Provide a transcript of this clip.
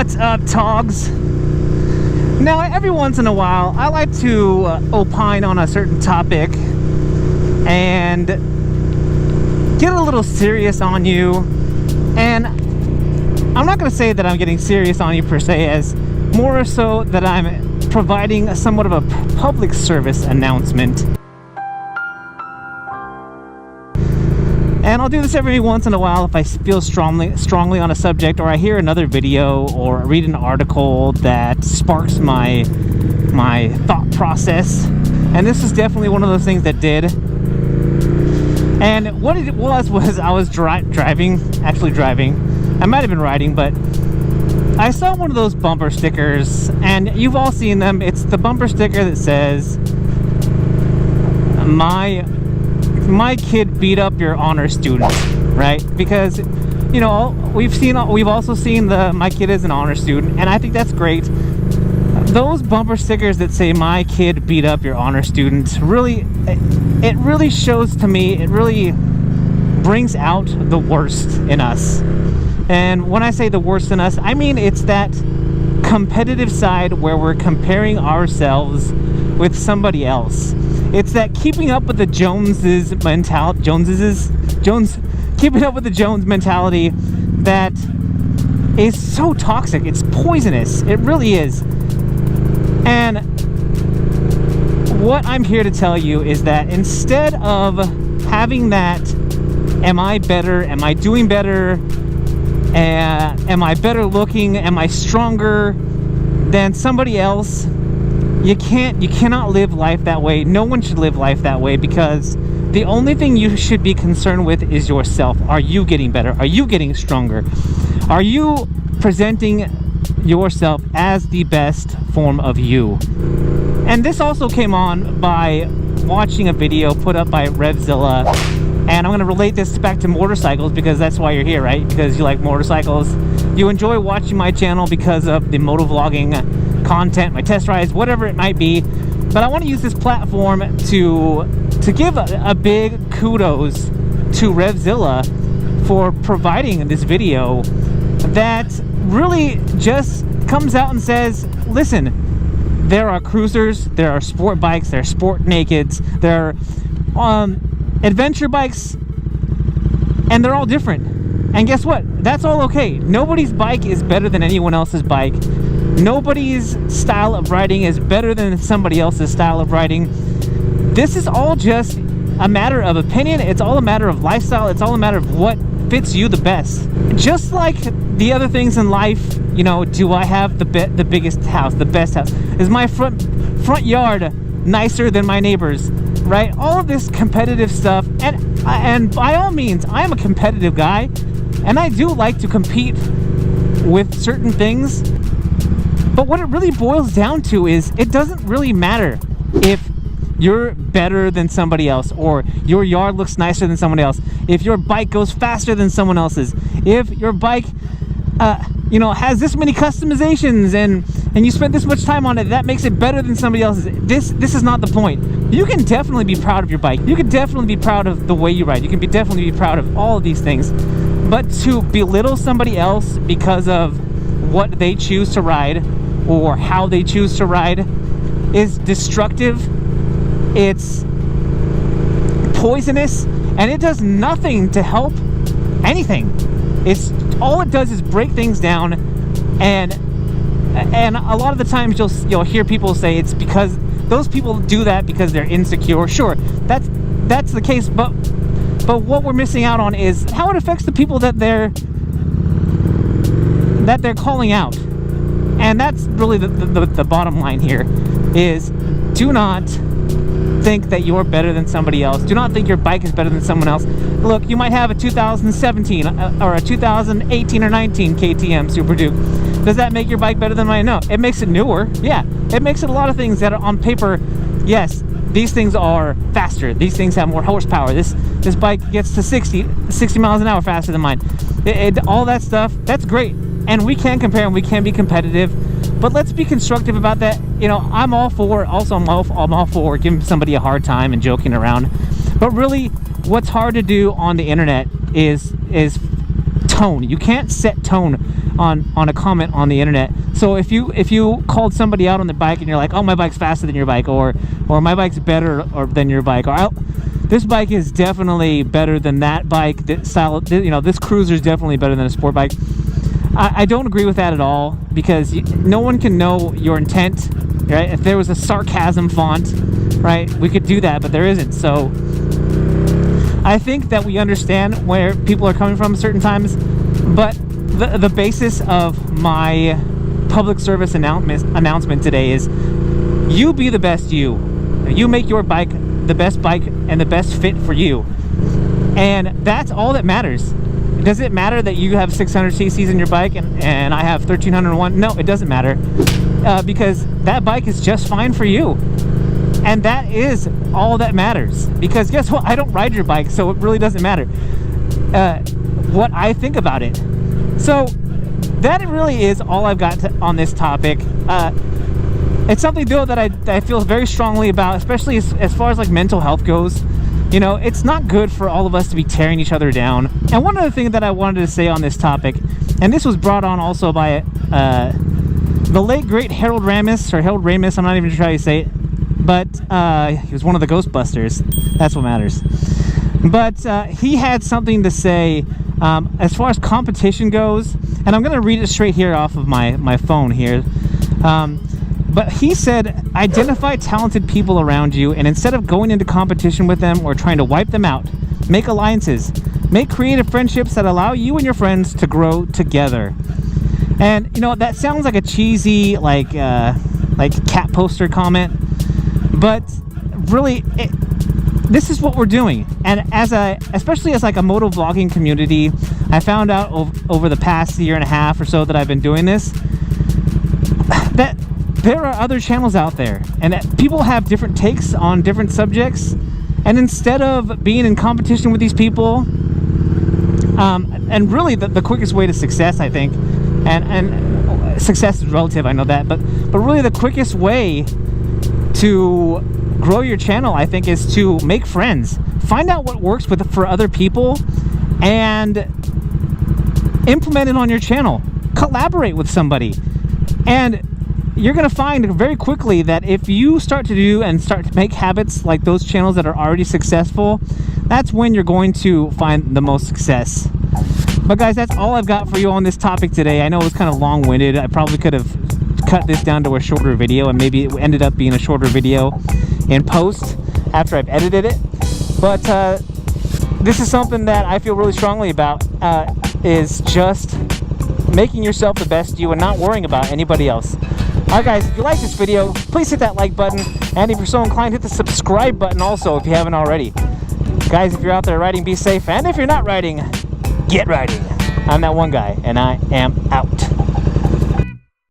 What's up, T.O.Gs? Now, every once in a while, I like to opine on a certain topic and get a little serious on you. And I'm not going to say that I'm getting serious on you per se, as more so that I'm providing somewhat of a public service announcement. And I'll do this every once in a while if I feel strongly on a subject, or I hear another video or read an article that sparks my thought process. And this is definitely one of those things that did. And what it was I was driving. I might have been riding, but I saw one of those bumper stickers, and you've all seen them. It's the bumper sticker that says, my kid beat up your honor student, right? Because, you know, we've also seen the my kid is an honor student, and I think that's great. Those bumper stickers that say my kid beat up your honor student, it really shows to me, it really brings out the worst in us. And when I say the worst in us, I mean it's that competitive side where we're comparing ourselves with somebody else. It's that keeping up with the keeping up with the Jones mentality that is so toxic. It's poisonous. It really is. And what I'm here to tell you is that instead of having that, am I better? Am I doing better? Am I better looking? Am I stronger than somebody else? You cannot live life that way. No one should live life that way, because the only thing you should be concerned with is yourself. Are you getting better? Are you getting stronger? Are you presenting yourself as the best form of you? And this also came on by watching a video put up by Revzilla. And I'm going to relate this back to motorcycles, because that's why you're here, right? Because you like motorcycles. You enjoy watching my channel because of the motovlogging content, my test rides, whatever it might be. But I want to use this platform to give a big kudos to Revzilla for providing this video that really just comes out and says, listen, there are cruisers, there are sport bikes, there are sport nakeds, there are adventure bikes, and they're all different. And guess what? That's all okay. Nobody's bike is better than anyone else's bike. Nobody's style of riding is better than somebody else's style of riding. This is all just a matter of opinion. It's all a matter of lifestyle. It's all a matter of what fits you the best. Just like the other things in life, you know, do I have the biggest house, the best house? Is my front yard nicer than my neighbor's? Right? All of this competitive stuff, and by all means, I am a competitive guy, and I do like to compete with certain things. But what it really boils down to is, it doesn't really matter if you're better than somebody else, or your yard looks nicer than someone else, if your bike goes faster than someone else's, if your bike you know, has this many customizations and you spent this much time on it, that makes it better than somebody else's. This is not the point. You can definitely be proud of your bike. You can definitely be proud of the way you ride. You can definitely be proud of all of these things. But to belittle somebody else because of what they choose to ride or how they choose to ride is destructive. It's poisonous, and it does nothing to help anything. It's all it does is break things down, and a lot of the times you'll hear people say it's because those people do that because they're insecure. Sure, that's the case, but what we're missing out on is how it affects the people that they're calling out. And that's really the bottom line here is, do not think that you're better than somebody else. Do not think your bike is better than someone else. Look, you might have a 2017 or a 2018 or 19 KTM Super Duke. Does that make your bike better than mine? No. It makes it newer. Yeah. It makes it a lot of things that are on paper. Yes, these things are faster. These things have more horsepower. This bike gets to 60 miles an hour faster than mine. All that stuff, that's great. And we can compare and we can be competitive. But let's be constructive about that. You know, I'm all for giving somebody a hard time and joking around. But really, what's hard to do on the internet is tone. You can't set tone on a comment on the internet. So if you called somebody out on the bike and you're like, oh, my bike's faster than your bike, or my bike's better than your bike, or this bike is definitely better than that bike, this style, you know, this cruiser is definitely better than a sport bike. I don't agree with that at all, because no one can know your intent, right? If there was a sarcasm font, right, we could do that, but there isn't. So I think that we understand where people are coming from certain times, but the basis of my public service announcement today is, you be the best you. You make your bike the best bike and the best fit for you. And that's all that matters. Does it matter that you have 600 cc's in your bike and I have 1301? No, it doesn't matter, because that bike is just fine for you. And that is all that matters, because guess what? I don't ride your bike, so it really doesn't matter what I think about it. So that really is all I've got on this topic. It's something, though, that I feel very strongly about, especially as far as like mental health goes. You know, it's not good for all of us to be tearing each other down. And one other thing that I wanted to say on this topic, and this was brought on also by the late great Harold Ramis, I'm not even sure how you say it, but he was one of the Ghostbusters. That's what matters. But he had something to say as far as competition goes, and I'm going to read it straight here off of my phone here. But he said, identify talented people around you, and instead of going into competition with them or trying to wipe them out, make alliances. Make creative friendships that allow you and your friends to grow together. And, you know, that sounds like a cheesy, like cat poster comment, but really, this is what we're doing. And especially as like a moto vlogging community, I found out over the past year and a half or so that I've been doing this, that there are other channels out there, and that people have different takes on different subjects. And instead of being in competition with these people, and really the quickest way to success, I think, and success is relative, I know that, but really the quickest way to grow your channel, I think, is to make friends. Find out what works for other people and implement it on your channel. Collaborate with somebody, and you're going to find very quickly that if you start to make habits like those channels that are already successful, that's when you're going to find the most success. But guys, that's all I've got for you on this topic today. I know it was kind of long-winded. I probably could have cut this down to a shorter video, and maybe it ended up being a shorter video in post after I've edited it. But this is something that I feel really strongly about, is just making yourself the best you and not worrying about anybody else. Alright guys, if you like this video, please hit that like button, and if you're so inclined, hit the subscribe button also if you haven't already. Guys, if you're out there riding, be safe, and if you're not riding, get riding. I'm that one guy, and I am out.